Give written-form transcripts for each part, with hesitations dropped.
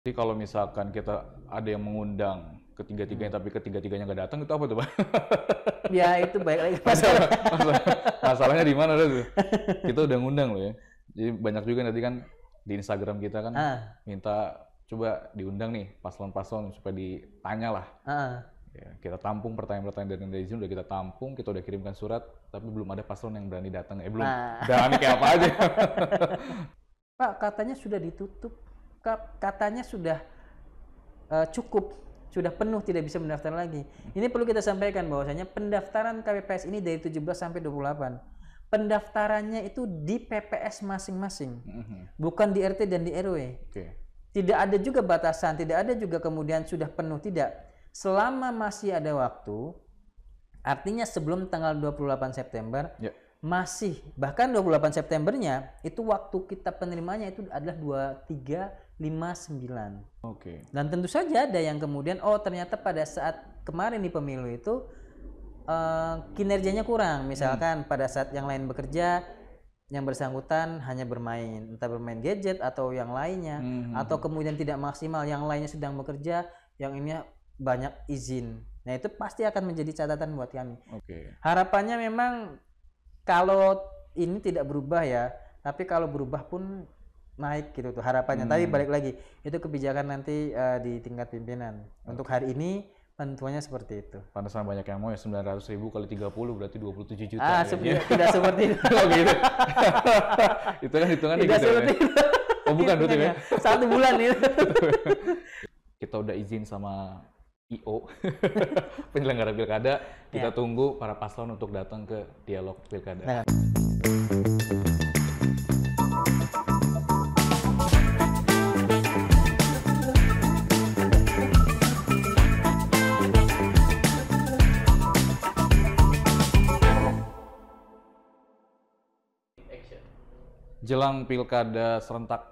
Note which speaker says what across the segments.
Speaker 1: Jadi kalau misalkan kita ada yang mengundang ketiga-tiganya tapi ketiga-tiganya nggak datang itu apa tuh Pak?
Speaker 2: Ya itu baik lagi
Speaker 1: Masalah, masalahnya di mana tuh? Kita udah ngundang loh ya. Jadi banyak juga nanti kan di Instagram kita kan
Speaker 2: Ah,
Speaker 1: minta coba diundang nih paslon-paslon supaya ditanya lah.
Speaker 2: ah.
Speaker 1: Ya, kita tampung pertanyaan-pertanyaan dari netizen, udah kita tampung, kita udah kirimkan surat, tapi belum ada paslon yang berani datang. Belum
Speaker 2: Nah,
Speaker 1: berani kayak apa aja.
Speaker 2: Pak katanya sudah ditutup, katanya sudah cukup, sudah penuh, tidak bisa mendaftar lagi. Ini perlu kita sampaikan bahwasanya pendaftaran KPPS ini dari 17 sampai 28. Pendaftarannya itu di PPS masing-masing, bukan di RT dan di RW.
Speaker 1: Oke.
Speaker 2: Tidak ada juga batasan, tidak ada juga kemudian sudah penuh, tidak. Selama masih ada waktu, artinya sebelum tanggal 28 September,
Speaker 1: Ya.
Speaker 2: masih, bahkan 28 Septembernya, itu waktu kita penerimanya itu adalah 2359.
Speaker 1: Oke.
Speaker 2: Dan tentu saja ada yang kemudian, oh ternyata pada saat kemarin di pemilu itu, kinerjanya kurang. Misalkan pada saat yang lain bekerja, yang bersangkutan hanya bermain, entah bermain gadget atau yang lainnya, atau kemudian tidak maksimal, yang lainnya sedang bekerja, yang ini banyak izin. Nah itu pasti akan menjadi catatan buat kami.
Speaker 1: Oke.
Speaker 2: Harapannya memang kalau ini tidak berubah ya, tapi kalau berubah pun naik gitu tuh harapannya. Tapi balik lagi, itu kebijakan nanti di tingkat pimpinan. Untuk hari ini penentuannya seperti itu.
Speaker 1: Pantesan banyak yang mau ya 900.000 kali 30 berarti 27 juta.
Speaker 2: Ah, tidak seperti itu.
Speaker 1: Oh gitu. Itu kan hitungannya
Speaker 2: Tidak
Speaker 1: gitu
Speaker 2: seperti
Speaker 1: ya.
Speaker 2: itu.
Speaker 1: Oh bukan berarti ya.
Speaker 2: 1 bulan itu.
Speaker 1: Kita udah izin sama IO penyelenggara pilkada, kita tunggu para paslon untuk datang ke dialog pilkada.
Speaker 2: Nah,
Speaker 1: Jelang pilkada serentak,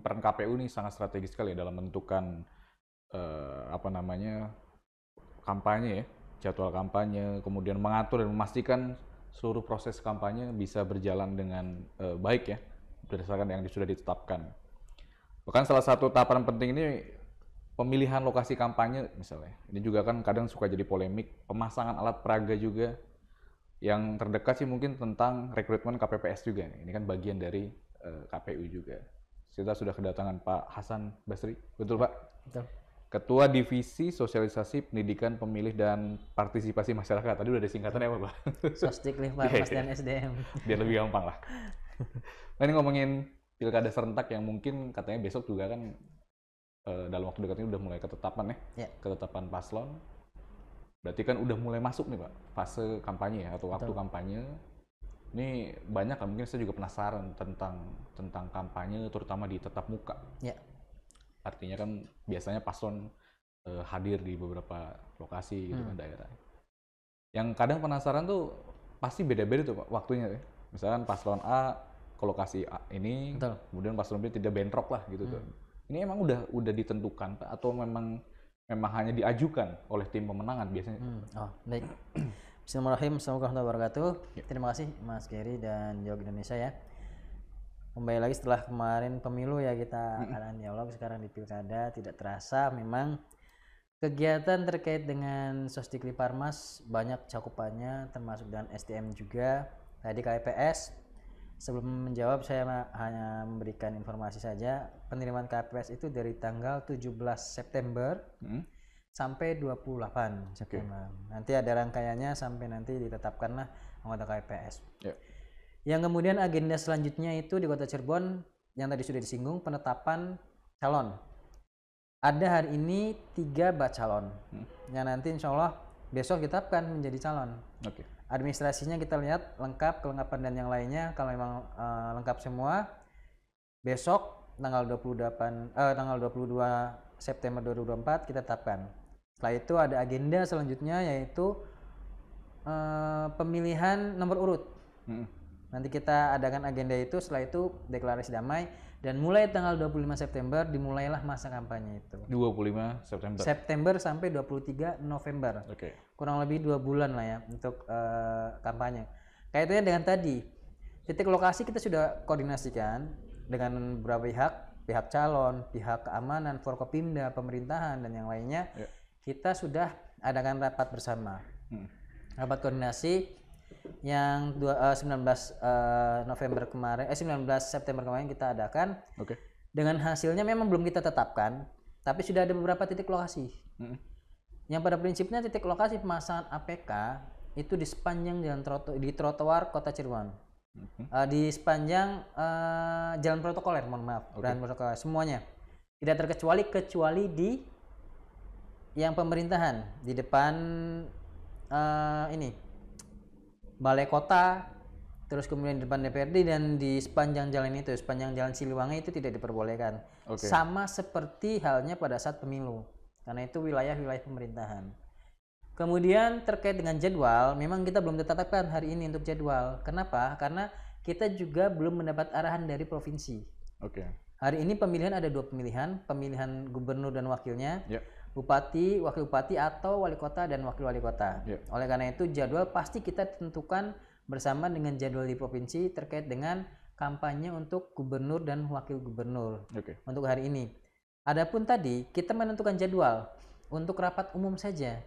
Speaker 1: peran KPU ini sangat strategis sekali dalam menentukan kampanye ya, jadwal kampanye, kemudian mengatur dan memastikan seluruh proses kampanye bisa berjalan dengan baik ya, berdasarkan yang sudah ditetapkan. Bahkan salah satu tahapan penting ini pemilihan lokasi kampanye misalnya. Ini juga kan kadang suka jadi polemik, pemasangan alat peraga juga. Yang terdekat sih mungkin tentang rekrutmen KPPS juga. Ini kan bagian dari KPU juga. Kita sudah kedatangan Pak Hasan Basri, betul Pak?
Speaker 2: betul.
Speaker 1: Ketua Divisi Sosialisasi Pendidikan Pemilih dan Partisipasi Masyarakat. Tadi udah ada singkatannya apa Pak?
Speaker 2: Sosdiklik Farmas dan SDM.
Speaker 1: Biar lebih gampang lah. Nah ini ngomongin pilkada serentak yang mungkin katanya besok juga kan dalam waktu dekat ini udah mulai ketetapan ya, ketetapan paslon. Berarti kan udah mulai masuk nih Pak, fase kampanye ya, atau waktu kampanye. Ini banyak kan, mungkin saya juga penasaran tentang kampanye, terutama di tatap muka.
Speaker 2: Ya.
Speaker 1: Artinya kan biasanya paslon hadir di beberapa lokasi gitu kan daerah. Yang kadang penasaran tuh pasti beda-beda tuh Pak waktunya ya. Misalkan paslon A ke lokasi A ini,
Speaker 2: Betul.
Speaker 1: kemudian paslon B tidak bentrok lah gitu tuh. Ini emang udah ditentukan Pak, atau memang hanya diajukan oleh tim pemenangan biasanya?
Speaker 2: Oh, baik. Bismillahirrahmanirrahim. Assalamualaikum warahmatullahi wabarakatuh. Terima kasih Mas Gary dan Dialog Indonesia ya. Kembali lagi setelah kemarin pemilu ya, kita akan dialog sekarang di pilkada. Tidak terasa memang kegiatan terkait dengan Sosdiklik Farmas banyak cakupannya, termasuk dengan SDM juga. Tadi KPPS, sebelum menjawab saya hanya memberikan informasi saja. Penerimaan KPPS itu dari tanggal 17 September sampai 28 September. Nanti ada rangkaiannya sampai nanti ditetapkanlah anggota KPPS. Yang kemudian agenda selanjutnya itu di Kota Cirebon yang tadi sudah disinggung, penetapan calon. Ada hari ini 3 calon yang nanti insya Allah besok ditetapkan menjadi calon. Administrasinya kita lihat lengkap, kelengkapan dan yang lainnya. Kalau memang lengkap semua, besok tanggal 22 September 2024 kita tetapkan. Setelah itu ada agenda selanjutnya yaitu pemilihan nomor urut. Nanti kita adakan agenda itu, setelah itu deklarasi damai, dan mulai tanggal 25 September dimulailah masa kampanye itu.
Speaker 1: 25 September?
Speaker 2: September sampai 23 November. Kurang lebih 2 bulan lah ya untuk kampanye. Kaitannya dengan tadi, titik lokasi kita sudah koordinasikan dengan beberapa pihak. pihak calon, pihak keamanan, Forkopimda, pemerintahan dan yang lainnya, kita sudah adakan rapat bersama. Rapat koordinasi yang 19 November kemarin 19 September kemarin kita adakan. Dengan hasilnya memang belum kita tetapkan, tapi sudah ada beberapa titik lokasi. Yang pada prinsipnya titik lokasi pemasangan APK itu di sepanjang di trotoar Kota Cirebon. Di sepanjang jalan protokoler, mohon maaf, jalan protokoler semuanya. Tidak kecuali di yang pemerintahan di depan ini Balai Kota, terus kemudian di depan DPRD dan di sepanjang jalan itu, sepanjang jalan Siliwangi itu tidak diperbolehkan. Sama seperti halnya pada saat pemilu, karena itu wilayah-wilayah pemerintahan. Kemudian terkait dengan jadwal, memang kita belum tetapkan hari ini untuk jadwal. Kenapa? Karena kita juga belum mendapat arahan dari provinsi. Hari ini pemilihan ada 2 pemilihan, pemilihan gubernur dan wakilnya, bupati, wakil bupati atau wali kota dan wakil wali kota. Oleh karena itu jadwal pasti kita tentukan bersama dengan jadwal di provinsi terkait dengan kampanye untuk gubernur dan wakil gubernur untuk hari ini. Adapun tadi kita menentukan jadwal untuk rapat umum saja.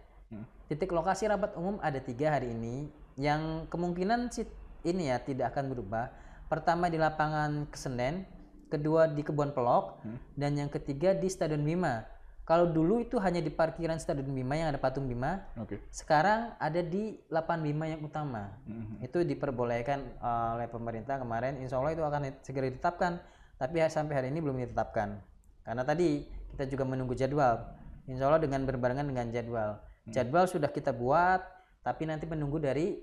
Speaker 2: Titik lokasi rapat umum ada 3 hari ini yang kemungkinan ini ya tidak akan berubah. Pertama di lapangan Senen, kedua di Kebon Pelok, dan yang ketiga di Stadion Bima. Kalau dulu itu hanya di parkiran Stadion Bima yang ada patung Bima, sekarang ada di lapangan Bima yang utama. Itu diperbolehkan oleh pemerintah kemarin, insya Allah itu akan segera ditetapkan, tapi sampai hari ini belum ditetapkan. Karena tadi kita juga menunggu jadwal, insya Allah dengan berbarengan dengan jadwal. Jadwal sudah kita buat, tapi nanti menunggu dari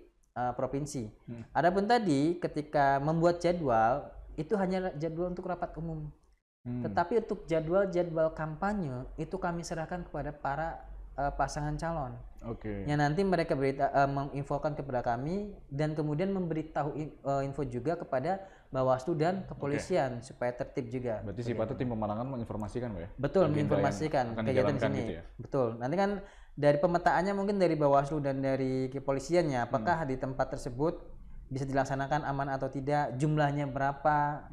Speaker 2: provinsi. Adapun tadi ketika membuat jadwal, itu hanya jadwal untuk rapat umum. Tetapi untuk jadwal kampanye itu kami serahkan kepada para pasangan calon. Yang nanti mereka menginfokan kepada kami dan kemudian memberitahu info juga kepada Bawaslu dan kepolisian supaya tertib juga.
Speaker 1: Berarti sifatnya tim pemenangan menginformasikan, Pak ya?
Speaker 2: Betul, menginformasikan kegiatan di sini. Gitu ya? Betul. Nanti kan dari pemetaannya mungkin dari Bawaslu dan dari kepolisiannya, apakah di tempat tersebut bisa dilaksanakan aman atau tidak, jumlahnya berapa,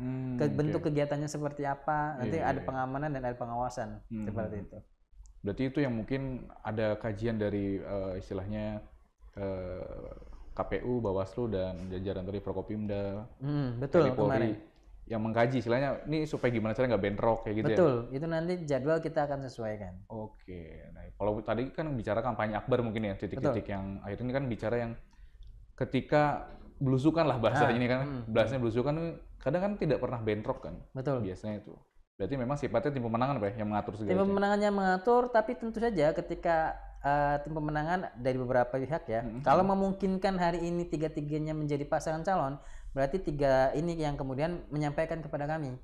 Speaker 2: bentuk kegiatannya seperti apa, nanti ada pengamanan dan ada pengawasan seperti itu.
Speaker 1: Berarti itu yang mungkin ada kajian dari istilahnya KPU, Bawaslu dan jajaran dari Forkopimda,
Speaker 2: betul,
Speaker 1: Polri yang mengkaji istilahnya ini supaya gimana caranya nggak bentrok kayak gitu.
Speaker 2: Betul, itu nanti jadwal kita akan sesuaikan.
Speaker 1: Nah kalau tadi kan bicara kampanye akbar mungkin ya, titik-titik yang akhirnya ini kan bicara yang ketika belusukan lah bahasanya ini kan, bahasanya belusukan kadang kan tidak pernah bentrok kan. Biasanya itu. Berarti memang sifatnya tim pemenangan Pak yang mengatur segala.
Speaker 2: Tim pemenangannya mengatur, tapi tentu saja ketika tim pemenangan dari beberapa pihak ya, kalau memungkinkan hari ini 3-3-nya menjadi pasangan calon, berarti 3 ini yang kemudian menyampaikan kepada kami.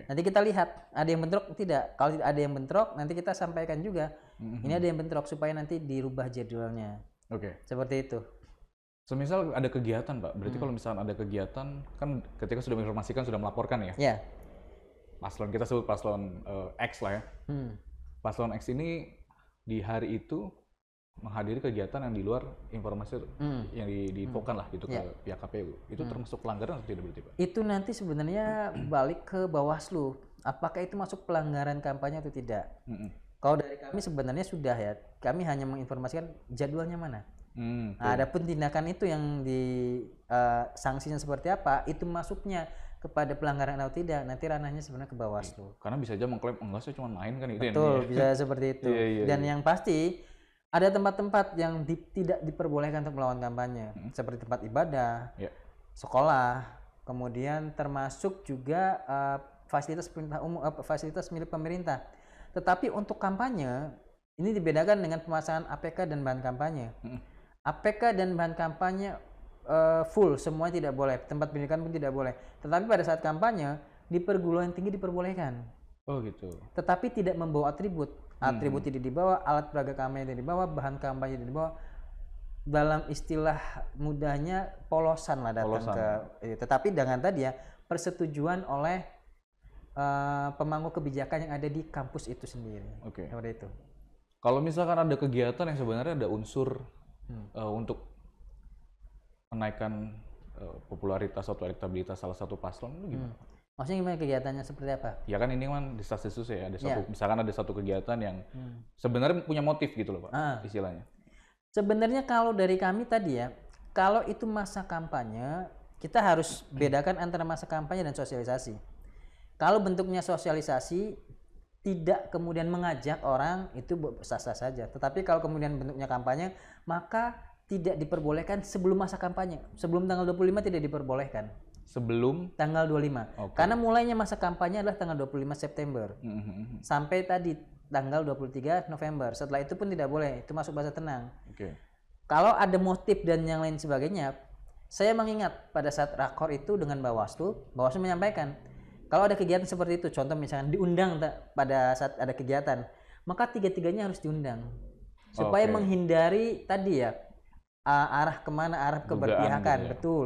Speaker 2: Nanti kita lihat ada yang bentrok tidak. Kalau ada yang bentrok, nanti kita sampaikan juga. Ini ada yang bentrok supaya nanti dirubah jadwalnya. Seperti itu.
Speaker 1: Semisal ada kegiatan, Pak. Berarti kalau misalnya ada kegiatan, kan ketika sudah menginformasikan, sudah melaporkan ya? Paslon kita sebut paslon X lah ya. Paslon X ini di hari itu menghadiri kegiatan yang di luar informasi yang diinfokan lah gitu ke pihak KPU. Itu termasuk pelanggaran atau tidak berarti, Pak?
Speaker 2: Itu nanti sebenarnya balik ke Bawaslu. Apakah itu masuk pelanggaran kampanye atau tidak? Kalau dari kami sebenarnya sudah ya. Kami hanya menginformasikan jadwalnya mana. Nah, adapun tindakan itu yang di sanksinya seperti apa, itu masuknya kepada pelanggaran atau tidak, nanti ranahnya sebenarnya ke Bawaslu.
Speaker 1: Karena bisa aja mengklaim enggak saya cuma main kan itu.
Speaker 2: Betul, bisa seperti itu. Dan yang pasti ada tempat-tempat yang tidak diperbolehkan untuk melawan kampanye, seperti tempat ibadah, sekolah, kemudian termasuk juga fasilitas milik pemerintah. Tetapi untuk kampanye ini dibedakan dengan pemasangan APK dan bahan kampanye. APK dan bahan kampanye full, semuanya tidak boleh. Tempat pendidikan pun tidak boleh. Tetapi pada saat kampanye, di perguruan tinggi diperbolehkan.
Speaker 1: Gitu.
Speaker 2: Tetapi tidak membawa atribut. Atribut tidak dibawa, alat peraga kampanye tidak dibawa, bahan kampanye tidak dibawa. Dalam istilah mudahnya polosan lah datang ke. Tetapi dengan tadi ya, persetujuan oleh pemangku kebijakan yang ada di kampus itu sendiri. Seperti itu.
Speaker 1: Kalau misalkan ada kegiatan yang sebenarnya ada unsur untuk menaikkan popularitas atau elektabilitas salah satu paslon, itu gimana?
Speaker 2: Maksudnya gimana kegiatannya seperti apa?
Speaker 1: Ya kan ini kan desas-desus ya,
Speaker 2: Iya.
Speaker 1: misalkan ada satu kegiatan yang sebenarnya punya motif gitu loh Pak,
Speaker 2: Ah.
Speaker 1: istilahnya.
Speaker 2: Sebenarnya kalau dari kami tadi ya, kalau itu masa kampanye, kita harus bedakan antara masa kampanye dan sosialisasi. Kalau bentuknya sosialisasi, tidak kemudian mengajak orang, itu sah-sah saja. Tetapi kalau kemudian bentuknya kampanye, maka tidak diperbolehkan sebelum masa kampanye. Sebelum tanggal 25 tidak diperbolehkan.
Speaker 1: Sebelum
Speaker 2: Tanggal 25.
Speaker 1: Oke.
Speaker 2: Karena mulainya masa kampanye adalah tanggal 25 September. Sampai tadi tanggal 23 November. Setelah itu pun tidak boleh, itu masuk masa tenang.
Speaker 1: Oke.
Speaker 2: Kalau ada motif dan yang lain sebagainya, saya mengingat pada saat rakor itu dengan Bawaslu menyampaikan kalau ada kegiatan seperti itu, contoh misalkan diundang pada saat ada kegiatan, maka tiga-tiganya harus diundang supaya
Speaker 1: Oke.
Speaker 2: menghindari tadi ya arah kemana, arah keberpihakan,
Speaker 1: gitu ya.
Speaker 2: betul.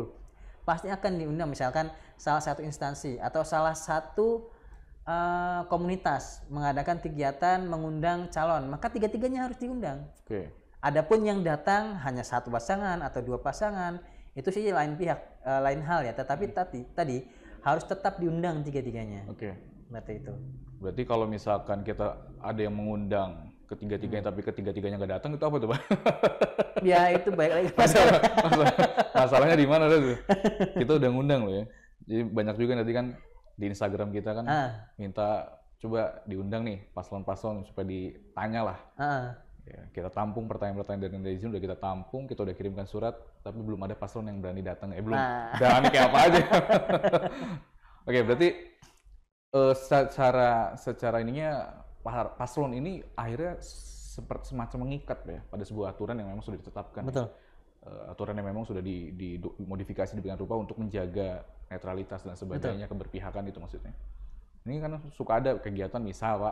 Speaker 2: Pasti akan diundang misalkan salah satu instansi atau salah satu komunitas mengadakan kegiatan mengundang calon, maka tiga-tiganya harus diundang.
Speaker 1: Oke.
Speaker 2: Adapun yang datang hanya satu pasangan atau dua pasangan, itu sih lain pihak, lain hal ya. Tetapi tadi harus tetap diundang tiga-tiganya.
Speaker 1: Oke.
Speaker 2: Berarti itu.
Speaker 1: Berarti kalau misalkan kita ada yang mengundang ketiga-tiganya tapi ketiga-tiganya nggak datang, itu apa tuh Pak?
Speaker 2: Ya itu baik lagi.
Speaker 1: Masalahnya di mana tuh? Kita udah ngundang loh ya. Jadi banyak juga nanti kan di Instagram kita kan minta coba diundang nih paslon-paslon supaya ditanya lah. Ya, kita tampung pertanyaan-pertanyaan dari netizen, udah kita tampung, kita udah kirimkan surat, tapi belum ada paslon yang berani datang. Belum berani kayak apa aja. Oke, berarti secara ininya paslon ini akhirnya seperti semacam mengikat ya pada sebuah aturan yang memang sudah ditetapkan.
Speaker 2: Betul.
Speaker 1: Aturan yang memang sudah dimodifikasi demikian rupa untuk menjaga netralitas dan sebagainya, keberpihakan itu maksudnya. Ini kan suka ada kegiatan misal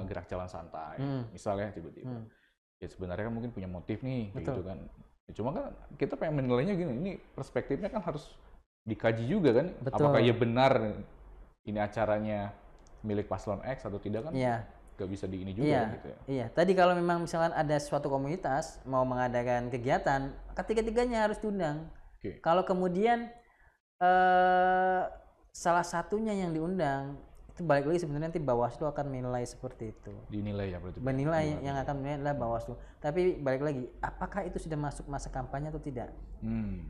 Speaker 1: gerak jalan santai, misalnya tiba-tiba. Ya sebenarnya kan mungkin punya motif nih, kayak gitu kan. Ya, cuma kan kita pengen menilainya gini, ini perspektifnya kan harus dikaji juga kan.
Speaker 2: Betul.
Speaker 1: Apakah ya benar ini acaranya milik paslon X atau tidak kan?
Speaker 2: Iya.
Speaker 1: Gak bisa di ini juga gitu ya.
Speaker 2: Iya, tadi kalau memang misalkan ada suatu komunitas mau mengadakan kegiatan, ketiga-tiganya harus diundang.
Speaker 1: Oke.
Speaker 2: Kalau kemudian salah satunya yang diundang, itu balik lagi sebenarnya nanti Bawaslu akan menilai seperti itu.
Speaker 1: Dinilai ya berarti.
Speaker 2: Menilai yang akan menilai adalah Bawaslu. Tapi balik lagi, apakah itu sudah masuk masa kampanye atau tidak?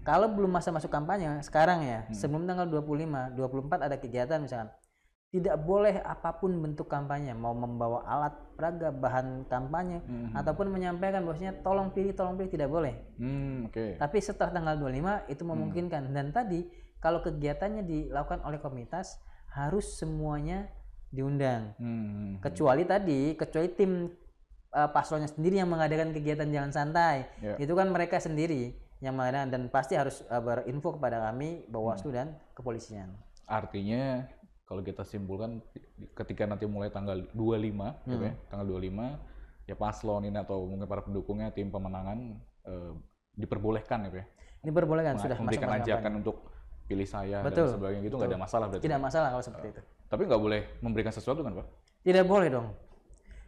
Speaker 2: Kalau belum masa masuk kampanye, sekarang ya, sebelum tanggal 25, 24 ada kegiatan misalkan, tidak boleh apapun bentuk kampanye, mau membawa alat peraga, bahan kampanye, ataupun menyampaikan bahwasanya tolong pilih tidak boleh.
Speaker 1: Oke.
Speaker 2: Tapi setelah tanggal 25 itu memungkinkan. Dan tadi kalau kegiatannya dilakukan oleh komunitas, harus semuanya diundang. Kecuali tim paslonnya sendiri yang mengadakan kegiatan jalan santai. Itu kan mereka sendiri yang mengadakan, dan pasti harus berinfo kepada kami, Bawaslu dan kepolisian.
Speaker 1: Artinya kalau kita simpulkan ketika nanti mulai tanggal 25 gitu ya, tanggal 25 ya paslon ini atau mungkin para pendukungnya tim pemenangan diperbolehkan gitu ya.
Speaker 2: Diperbolehkan sudah
Speaker 1: memberikan
Speaker 2: masuk
Speaker 1: ajakan untuk pilih saya
Speaker 2: Betul.
Speaker 1: dan sebagainya gitu, nggak ada masalah berarti.
Speaker 2: Tidak masalah kalau seperti itu.
Speaker 1: Tapi nggak boleh memberikan sesuatu kan Pak?
Speaker 2: Tidak boleh dong.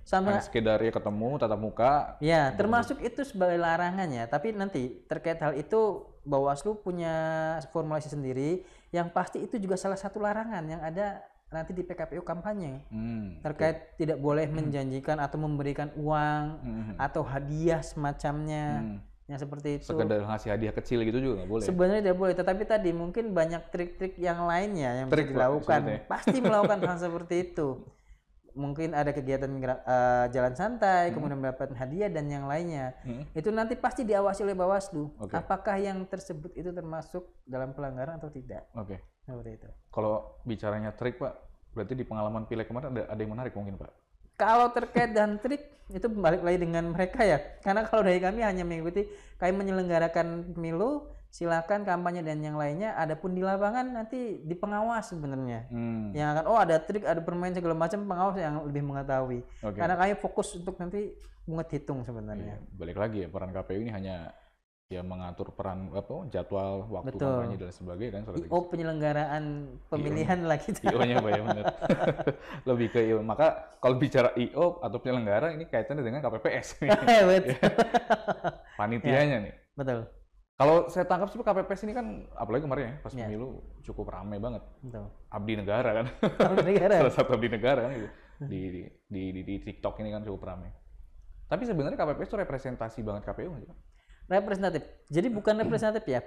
Speaker 2: Sama
Speaker 1: Hanya sekedar ya ketemu tatap muka.
Speaker 2: ya, termasuk itu sebagai larangan ya. Tapi nanti terkait hal itu Bawaslu punya formulasi sendiri yang pasti itu juga salah satu larangan yang ada nanti di PKPU kampanye. Terkait tidak boleh menjanjikan atau memberikan uang atau hadiah semacamnya. Yang seperti itu.
Speaker 1: Sekedar ngasih hadiah kecil gitu juga nggak boleh.
Speaker 2: Sebenarnya tidak boleh, tetapi tadi mungkin banyak trik-trik yang lainnya yang bisa dilakukan. Pasti melakukan hal seperti itu. Mungkin ada kegiatan jalan santai, kemudian mendapatkan hadiah dan yang lainnya. Itu nanti pasti diawasi oleh Bawaslu. Apakah yang tersebut itu termasuk dalam pelanggaran atau tidak?
Speaker 1: Oke.
Speaker 2: Seperti itu.
Speaker 1: Kalau bicaranya trik Pak, berarti di pengalaman pileg kemarin ada yang menarik mungkin Pak?
Speaker 2: Kalau terkait dan trik itu balik lagi dengan mereka ya. Karena kalau dari kami hanya mengikuti kami menyelenggarakan pemilu, silakan kampanye dan yang lainnya. Adapun di lapangan nanti di pengawas sebenarnya. Yang akan ada trik, ada permainan segala macam, pengawas yang lebih mengetahui. Karena kami fokus untuk nanti hitung sebenarnya.
Speaker 1: Balik lagi ya, peran KPU ini hanya ya mengatur peran jadwal waktu kampanye dan sebagainya kan.
Speaker 2: IO penyelenggaraan pemilihan lah gitu.
Speaker 1: IO-nya Pak ya benar. Lebih ke IO. Maka kalau bicara IO atau penyelenggara ini kaitannya dengan KPPS nih.
Speaker 2: Betul.
Speaker 1: Panitianya nih.
Speaker 2: Betul.
Speaker 1: Kalau saya tangkap sih KPPS ini kan, apalagi kemarin ya, pas
Speaker 2: Iya.
Speaker 1: pemilu cukup ramai banget.
Speaker 2: Betul.
Speaker 1: Abdi negara kan.
Speaker 2: Abdi negara.
Speaker 1: Salah satu abdi negara kan gitu. Di TikTok ini kan cukup ramai. Tapi sebenarnya KPPS itu representasi banget KPU nggak sih, Pak?
Speaker 2: Representatif. Jadi bukan representatif ya.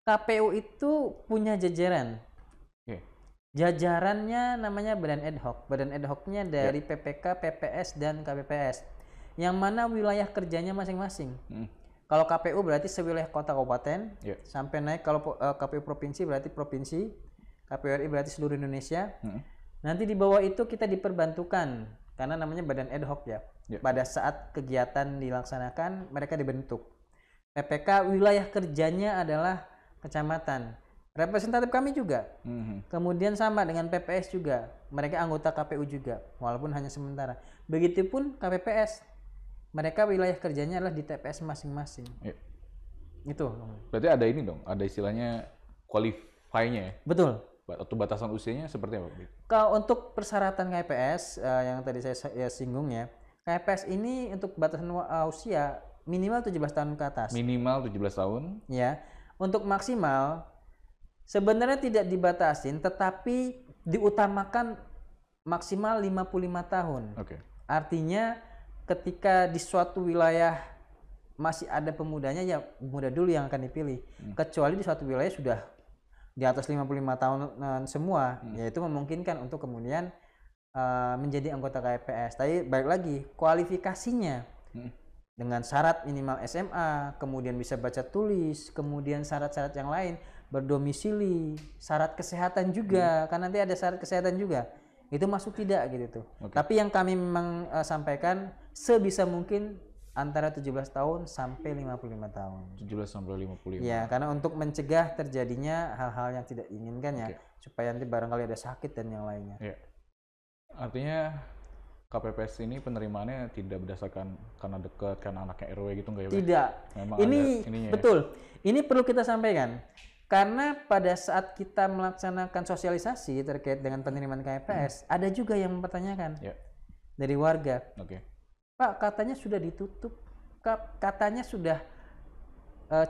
Speaker 2: KPU itu punya jajaran.
Speaker 1: Oke.
Speaker 2: Jajarannya namanya Badan Ad Hoc. Badan Ad Hoc-nya dari PPK, PPS, dan KPPS. Yang mana wilayah kerjanya masing-masing. Kalau KPU berarti sewilayah kota kabupaten, sampai naik kalau KPU provinsi berarti provinsi, KPU RI berarti seluruh Indonesia. Nanti di bawah itu kita diperbantukan karena namanya Badan Ad Hoc ya. Pada saat kegiatan dilaksanakan mereka dibentuk. PPK wilayah kerjanya adalah kecamatan. Representatif kami juga. Kemudian sama dengan PPS juga. Mereka anggota KPU juga, walaupun hanya sementara. Begitupun KPPS. Mereka wilayah kerjanya adalah di TPS masing-masing. Itu.
Speaker 1: Berarti ada ini dong, ada istilahnya qualify-nya ya?
Speaker 2: Betul.
Speaker 1: Atau batasan usianya seperti apa?
Speaker 2: Kalau untuk persyaratan KPPS yang tadi saya singgung ya, KPPS ini untuk batasan usia minimal 17 tahun ke atas.
Speaker 1: Minimal 17 tahun.
Speaker 2: Ya. Untuk maksimal sebenarnya tidak dibatasin, tetapi diutamakan maksimal 55 tahun.
Speaker 1: Oke.
Speaker 2: Artinya ketika di suatu wilayah masih ada pemudanya, ya pemuda dulu yang akan dipilih. Kecuali di suatu wilayah sudah di atas 55 tahun semua, yaitu memungkinkan untuk kemudian menjadi anggota KPPS. Tapi balik lagi, kualifikasinya dengan syarat minimal SMA, kemudian bisa baca tulis, kemudian syarat-syarat yang lain, berdomisili, syarat kesehatan juga, kan nanti ada syarat kesehatan juga. Itu masuk tidak gitu tuh. Tapi yang kami memang sampaikan sebisa mungkin antara 17 tahun sampai 55 tahun.
Speaker 1: 17 sampai 55.
Speaker 2: Ya, karena untuk mencegah terjadinya hal-hal yang tidak diinginkan ya, supaya nanti barangkali ada sakit dan yang lainnya.
Speaker 1: Iya. Artinya KPPS ini penerimaannya tidak berdasarkan karena dekat, karena anaknya RW gitu nggak ya?
Speaker 2: Tidak.
Speaker 1: Memang
Speaker 2: Ini
Speaker 1: ada ininya
Speaker 2: betul. Ini perlu kita sampaikan. Karena pada saat kita melaksanakan sosialisasi terkait dengan penerimaan KPPS, ada juga yang mempertanyakan dari warga. Pak, katanya sudah ditutup, katanya sudah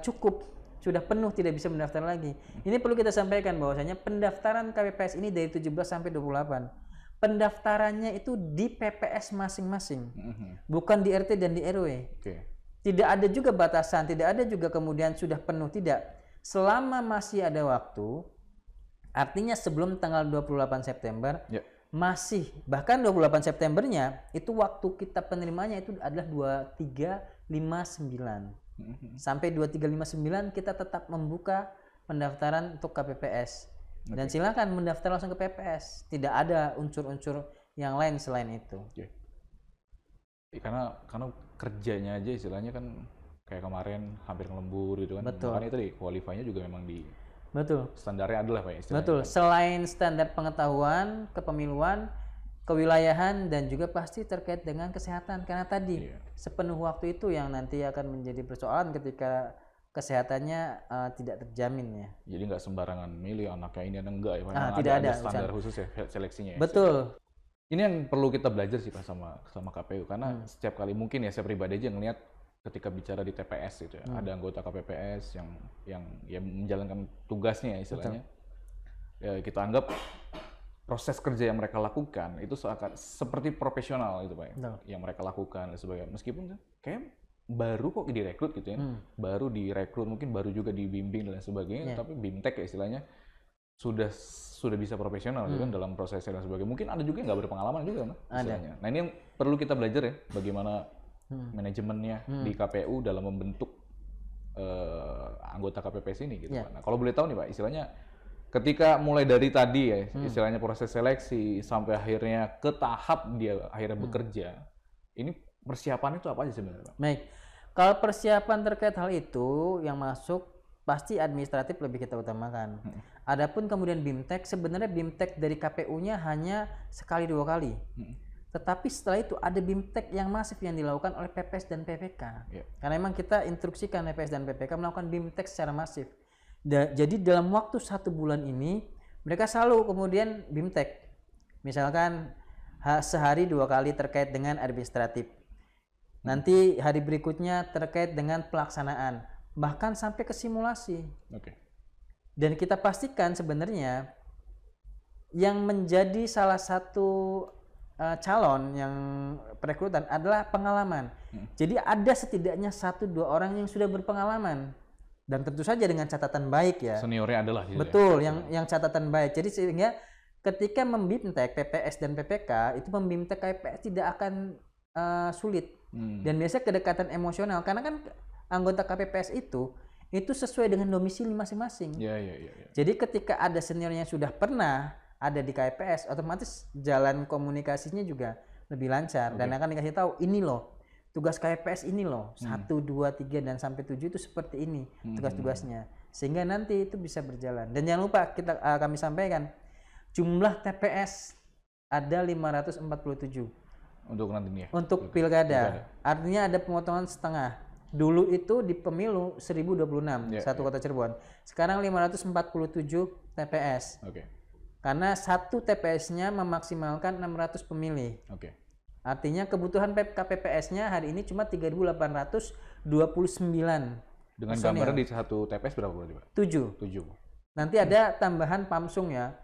Speaker 2: cukup, sudah penuh, tidak bisa mendaftar lagi. Ini perlu kita sampaikan bahwasanya pendaftaran KPPS ini dari 17 sampai 28. Pendaftarannya itu di PPS masing-masing, bukan di RT dan di RW. Tidak ada juga batasan, tidak ada juga kemudian sudah penuh, tidak. Selama masih ada waktu, artinya sebelum tanggal 28 September, masih, bahkan 28 Septembernya, itu waktu kita penerimaannya itu adalah 2359. Sampai 2359 kita tetap membuka pendaftaran untuk KPPS. Dan silakan mendaftar langsung ke PPS. Tidak ada unsur-unsur yang lain selain itu.
Speaker 1: Karena kerjanya aja istilahnya kan kayak kemarin hampir ngelembur gitu kan.
Speaker 2: Betul.
Speaker 1: Makanya tadi qualify-nya juga memang di
Speaker 2: Betul.
Speaker 1: standarnya adalah Pak ya istilahnya.
Speaker 2: Betul. Selain standar pengetahuan, kepemiluan, kewilayahan, dan juga pasti terkait dengan kesehatan. Karena tadi sepenuh waktu itu yang nanti akan menjadi persoalan ketika kesehatannya tidak terjamin ya.
Speaker 1: Jadi nggak sembarangan milih anaknya ini dan enggak ya.
Speaker 2: Tidak ada
Speaker 1: standar khusus ya seleksinya.
Speaker 2: Betul.
Speaker 1: Ini yang perlu kita belajar sih Pak sama KPU karena setiap kali mungkin ya saya pribadi aja ngelihat ketika bicara di TPS gitu ya, ada anggota KPPS yang menjalankan tugasnya ya istilahnya. Ya, kita anggap proses kerja yang mereka lakukan itu seperti profesional itu Pak ya, yang mereka lakukan dan sebagainya. Meskipun kayak baru kok direkrut gitu ya, baru direkrut mungkin baru juga dibimbing dan sebagainya, tapi BIMTEK ya istilahnya sudah bisa profesional gitu kan dalam prosesnya dan sebagainya. Mungkin ada juga yang nggak berpengalaman juga kan istilahnya. Nah ini yang perlu kita belajar ya, bagaimana manajemennya di KPU dalam membentuk anggota KPPS ini gitu. Nah kalau boleh tahu nih Pak, istilahnya ketika mulai dari tadi ya, istilahnya proses seleksi sampai akhirnya ke tahap dia akhirnya bekerja, ini persiapan itu apa aja sebenarnya Pak?
Speaker 2: Baik, kalau persiapan terkait hal itu yang masuk pasti administratif lebih kita utamakan. Adapun kemudian BIMTEK, sebenarnya BIMTEK dari KPU-nya hanya sekali 2 kali. Tetapi setelah itu ada BIMTEK yang masif yang dilakukan oleh PPS dan PPK. Karena memang kita instruksikan PPS dan PPK melakukan BIMTEK secara masif. Jadi dalam waktu 1 bulan ini mereka selalu kemudian BIMTEK. Misalkan sehari 2 kali terkait dengan administratif. Nanti hari berikutnya terkait dengan pelaksanaan. bahkan sampai ke simulasi.
Speaker 1: Oke.
Speaker 2: Dan kita pastikan sebenarnya yang menjadi salah satu calon yang perekrutan adalah pengalaman. Jadi ada setidaknya 1-2 orang yang sudah berpengalaman dan tentu saja dengan catatan baik ya.
Speaker 1: Seniornya adalah gitu.
Speaker 2: Betul, yang catatan baik. Jadi sehingga ketika membimtek PPS dan PPK itu membimtek KPPS tidak akan sulit. Dan biasanya kedekatan emosional karena kan anggota KPPS itu sesuai dengan domisili masing-masing.
Speaker 1: Iya.
Speaker 2: Jadi ketika ada senior yang sudah pernah ada di KPPS, otomatis jalan komunikasinya juga lebih lancar dan akan dikasih tahu ini loh tugas KPPS ini loh 1, 2, 3 dan sampai 7 itu seperti ini tugas-tugasnya sehingga nanti itu bisa berjalan. Dan jangan lupa kami sampaikan jumlah TPS ada 547
Speaker 1: untuk nanti nih ya.
Speaker 2: Untuk pilkada. Artinya ada pemotongan setengah. Dulu itu di pemilu 1026 satu kota Cirebon. Sekarang 547 TPS.
Speaker 1: Oke.
Speaker 2: Karena satu TPS-nya memaksimalkan 600 pemilih.
Speaker 1: Oke.
Speaker 2: Artinya kebutuhan KPPS-nya hari ini cuma 3.829.
Speaker 1: Dengan gambaran di satu TPS berapa berarti, Pak?
Speaker 2: 7.
Speaker 1: 7.
Speaker 2: Nanti ada tambahan Pamsung ya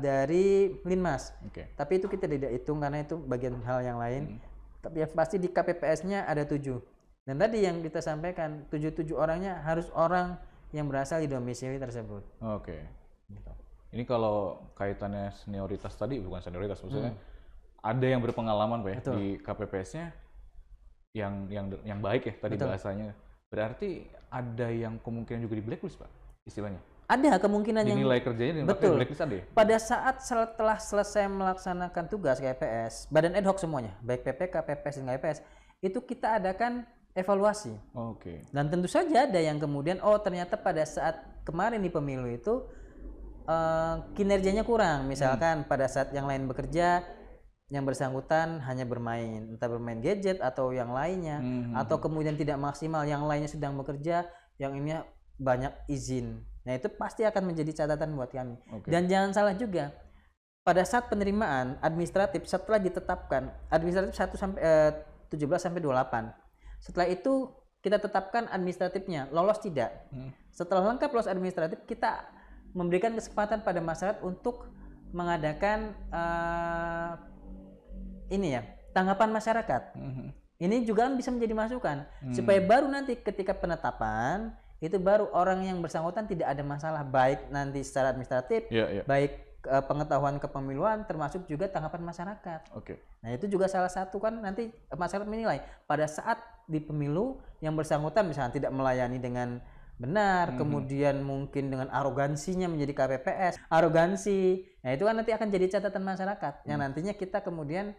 Speaker 2: dari Linmas.
Speaker 1: Oke.
Speaker 2: Tapi itu kita tidak hitung karena itu bagian hal yang lain. Tapi yang pasti di KPPS-nya ada 7. Dan tadi yang kita sampaikan 7 orangnya harus orang yang berasal di domisili tersebut.
Speaker 1: Oke. Ini kalau kaitannya senioritas tadi, bukan senioritas maksudnya, ada yang berpengalaman Pak ya di KPPS-nya yang baik ya tadi bahasanya. Berarti ada yang kemungkinan juga di blacklist Pak istilahnya.
Speaker 2: Ada kemungkinan yang
Speaker 1: nilai kerjanya di blacklist ada ya?
Speaker 2: Pada saat setelah selesai melaksanakan tugas KPPS, badan ad hoc semuanya, baik PPK, PPS dan KPPS, itu kita adakan evaluasi.
Speaker 1: Oke.
Speaker 2: Dan tentu saja ada yang kemudian ternyata pada saat kemarin di pemilu itu kinerjanya kurang, misalkan pada saat yang lain bekerja yang bersangkutan hanya bermain, entah bermain gadget atau yang lainnya, atau kemudian tidak maksimal, yang lainnya sedang bekerja, yang ini banyak izin. Nah itu pasti akan menjadi catatan buat kami. Dan jangan salah juga, pada saat penerimaan administratif setelah ditetapkan administratif 17 sampai 28, setelah itu kita tetapkan administratifnya lolos tidak. Setelah lengkap lolos administratif, kita memberikan kesempatan pada masyarakat untuk mengadakan tanggapan masyarakat. Ini juga bisa menjadi masukan supaya baru nanti ketika penetapan itu baru orang yang bersangkutan tidak ada masalah baik nanti secara administratif, baik pengetahuan kepemiluan termasuk juga tanggapan masyarakat. Nah itu juga salah satu kan nanti masyarakat menilai pada saat di pemilu yang bersangkutan misalnya tidak melayani dengan benar, kemudian mungkin dengan arogansinya menjadi KPPS, arogansi. Nah itu kan nanti akan jadi catatan masyarakat yang nantinya kita kemudian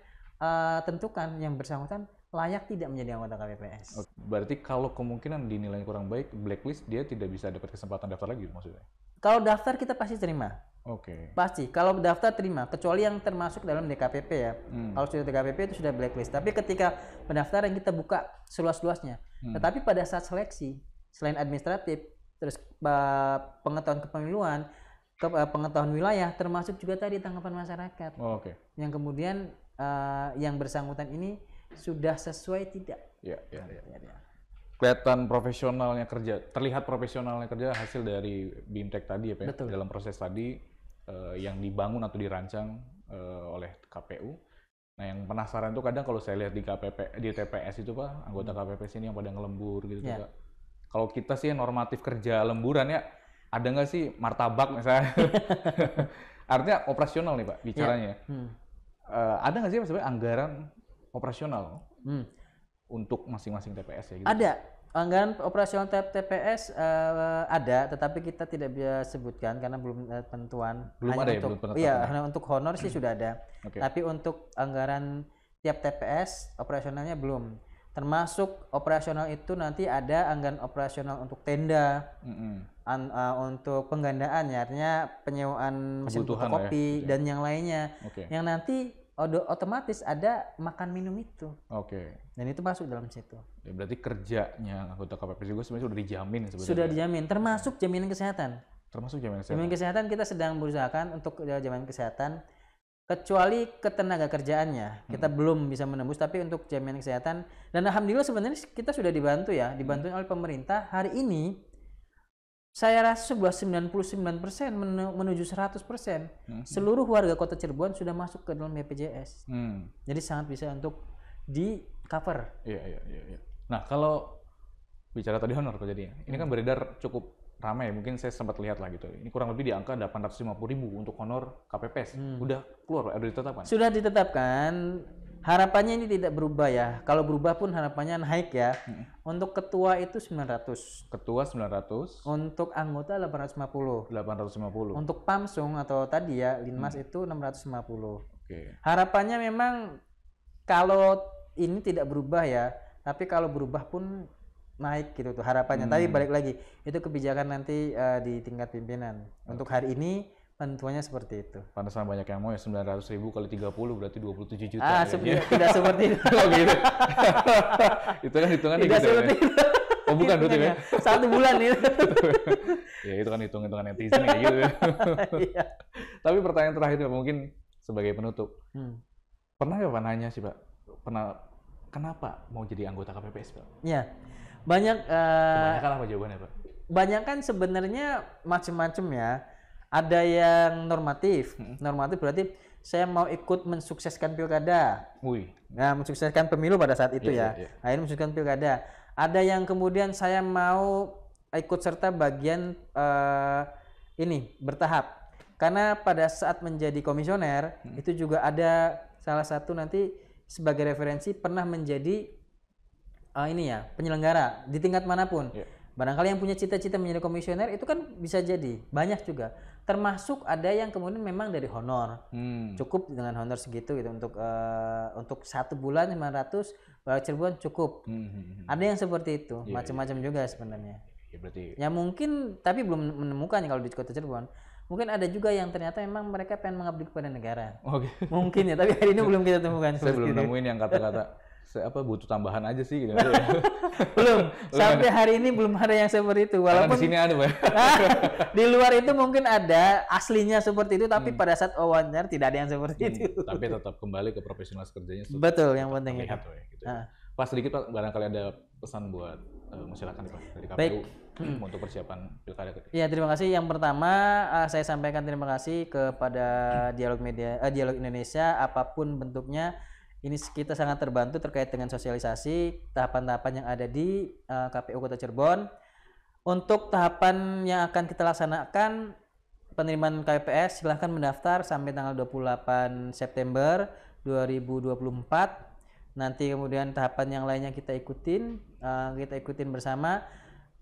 Speaker 2: tentukan yang bersangkutan layak tidak menjadi anggota KPPS.
Speaker 1: Berarti kalau kemungkinan dinilai kurang baik, blacklist dia tidak bisa dapat kesempatan daftar lagi maksudnya?
Speaker 2: Kalau daftar kita pasti terima. Pasti. Kalau daftar terima, kecuali yang termasuk dalam DKPP ya. Kalau sudah DKPP itu sudah blacklist. Tapi ketika pendaftaran kita buka seluas-luasnya. Tetapi pada saat seleksi, selain administratif, terus pengetahuan kepemiluan, pengetahuan wilayah, termasuk juga tadi tanggapan masyarakat. Yang kemudian yang bersangkutan ini sudah sesuai tidak?
Speaker 1: Ya. Kelihatan profesionalnya kerja, terlihat profesionalnya kerja hasil dari BIMTEK tadi ya Pak, dalam proses tadi yang dibangun atau dirancang oleh KPU. Nah yang penasaran tuh kadang kalau saya lihat di TPS itu Pak, anggota KPPS ini yang pada ngelembur gitu Pak. Kalau kita sih normatif kerja lemburan ya, ada nggak sih martabak misalnya? Artinya operasional nih Pak bicaranya. Ada nggak sih sebenarnya anggaran operasional untuk masing-masing TPS ya? Gitu?
Speaker 2: Ada anggaran operasional TPS ada, tetapi kita tidak bisa sebutkan karena belum tentuan.
Speaker 1: Belum
Speaker 2: hanya
Speaker 1: ada
Speaker 2: untuk,
Speaker 1: ya belum penetapan.
Speaker 2: Iya, hanya untuk honor sih sudah ada. Tapi untuk anggaran tiap TPS operasionalnya belum. Termasuk operasional itu nanti ada anggaran operasional untuk tenda, untuk penggandaan ya, artinya penyewaan mesin fotokopi dan yang lainnya. Yang nanti otomatis ada makan minum itu. Dan itu masuk dalam situ.
Speaker 1: Ya, berarti kerjanya anggota KPPS juga sebenarnya sudah dijamin sebenarnya.
Speaker 2: Sudah dijamin, termasuk jaminan kesehatan.
Speaker 1: Termasuk jaminan kesehatan.
Speaker 2: Jaminan kesehatan kita sedang berusahakan untuk jaminan kesehatan kecuali ketenaga kerjaannya kita belum bisa menembus, tapi untuk jaminan kesehatan dan alhamdulillah sebenarnya kita sudah dibantu ya, dibantu oleh pemerintah. Hari ini saya rasa sebuah 99% menuju 100% seluruh warga Kota Cirebon sudah masuk ke dalam BPJS. Jadi sangat bisa untuk di cover.
Speaker 1: Iya. Nah, kalau bicara tadi honor kok jadinya, ini kan beredar cukup ramai, mungkin saya sempat lihat lah gitu. Ini kurang lebih di angka 850.000 untuk honor KPPS. Udah keluar, udah ditetapkan?
Speaker 2: Sudah ditetapkan. Harapannya ini tidak berubah ya. Kalau berubah pun harapannya naik ya. Untuk ketua itu 900.
Speaker 1: Ketua 900.
Speaker 2: Untuk anggota 850.
Speaker 1: 850.
Speaker 2: Untuk Pamsung atau tadi ya Linmas itu 650.
Speaker 1: Oke.
Speaker 2: Harapannya memang kalau ini tidak berubah ya, tapi kalau berubah pun naik gitu tuh harapannya. Tapi balik lagi, itu kebijakan nanti di tingkat pimpinan. Untuk hari ini tentunya seperti itu.
Speaker 1: Pantesan banyak yang mau ya, 900.000 kali 30 berarti 27 juta.
Speaker 2: Tidak seperti itu.
Speaker 1: Oh gitu. Itu kan hitungannya
Speaker 2: tidak
Speaker 1: gitu
Speaker 2: seperti
Speaker 1: ya.
Speaker 2: itu.
Speaker 1: Oh bukan berarti ya?
Speaker 2: 1 bulan itu.
Speaker 1: Ya itu kan hitung-hitungan netizen kayak gitu.
Speaker 2: Iya.
Speaker 1: Tapi pertanyaan terakhir mungkin sebagai penutup. Pernah nggak Pak nanya sih Pak? Kenapa mau jadi anggota KPPS Pak?
Speaker 2: Iya. Kebanyakan
Speaker 1: apa jawabannya Pak?
Speaker 2: Banyak kan sebenarnya macam-macam ya. Ada yang normatif. Normatif berarti saya mau ikut mensukseskan pilkada. Nah, mensukseskan pemilu pada saat itu ya. Nah, ini mensukseskan pilkada. Ada yang kemudian saya mau ikut serta bagian ini bertahap. Karena pada saat menjadi komisioner itu juga ada salah satu nanti sebagai referensi pernah menjadi penyelenggara di tingkat manapun. Barangkali yang punya cita-cita menjadi komisioner itu kan bisa jadi banyak juga. Termasuk ada yang kemudian memang dari honor. Cukup dengan honor segitu gitu untuk 1 bulan 500 Warga Cirebon cukup. Ada yang seperti itu, macam-macam juga sebenarnya. Ya mungkin tapi belum menemukannya kalau di Kota Cirebon. Mungkin ada juga yang ternyata memang mereka pengen mengabdi kepada negara. Mungkin ya, tapi hari ini belum kita temukan.
Speaker 1: Saya belum nemuin yang kata-kata butuh tambahan aja sih gitu.
Speaker 2: Belum. Sampai hari ini belum ada yang seperti itu. Walaupun
Speaker 1: di sini ada, Pak.
Speaker 2: Di luar itu mungkin ada aslinya seperti itu, tapi pada saat wawancara tidak ada yang seperti itu.
Speaker 1: Tapi tetap kembali ke profesional kerjanya.
Speaker 2: Betul, yang penting itu.
Speaker 1: Gitu. Pak sedikit Pak, barangkali ada pesan buat masyarakat Pak dari KPU.
Speaker 2: Baik.
Speaker 1: Untuk persiapan pilkada.
Speaker 2: Ya, terima kasih. Yang pertama saya sampaikan terima kasih kepada Dialog Indonesia apapun bentuknya. Ini kita sangat terbantu terkait dengan sosialisasi tahapan-tahapan yang ada di KPU Kota Cirebon. Untuk tahapan yang akan kita laksanakan penerimaan KPPS silahkan mendaftar sampai tanggal 28 September 2024. Nanti kemudian tahapan yang lainnya kita ikutin bersama.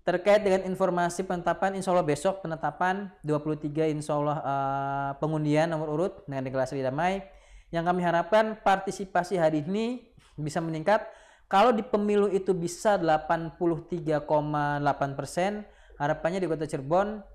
Speaker 2: Terkait dengan informasi penetapan, insya Allah besok penetapan 23 insya Allah pengundian nomor urut dengan deklarasi damai. Yang kami harapkan partisipasi hari ini bisa meningkat. Kalau di pemilu itu bisa 83,8%, harapannya di Kota Cirebon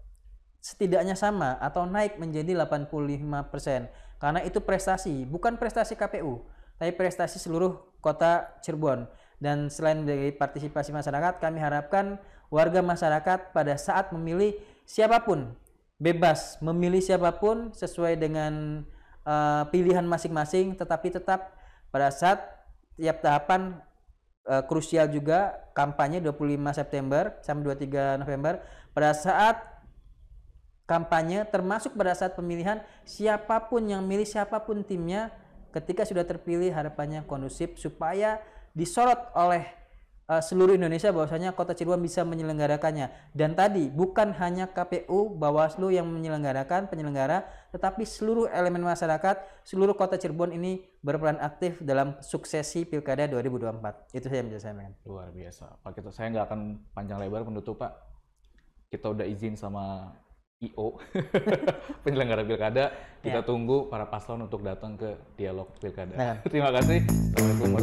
Speaker 2: setidaknya sama atau naik menjadi 85%. Karena itu prestasi, bukan prestasi KPU, tapi prestasi seluruh Kota Cirebon. Dan selain dari partisipasi masyarakat, kami harapkan warga masyarakat pada saat memilih siapapun, bebas memilih siapapun sesuai dengan pilihan masing-masing, tetapi tetap pada saat tiap tahapan krusial juga kampanye 25 September sampai 23 November pada saat kampanye termasuk pada saat pemilihan siapapun yang milih siapapun timnya ketika sudah terpilih harapannya kondusif supaya disorot oleh seluruh Indonesia bahwasanya Kota Cirebon bisa menyelenggarakannya. Dan tadi bukan hanya KPU, Bawaslu yang penyelenggara, tetapi seluruh elemen masyarakat, seluruh Kota Cirebon ini berperan aktif dalam suksesi Pilkada 2024. Itu saya bisa sampaikan.
Speaker 1: Luar biasa, Pak. Saya nggak akan panjang lebar penutup, Pak. Kita udah izin sama IO penyelenggara Pilkada. Kita tunggu para paslon untuk datang ke dialog Pilkada. Terima kasih. Assalamualaikum.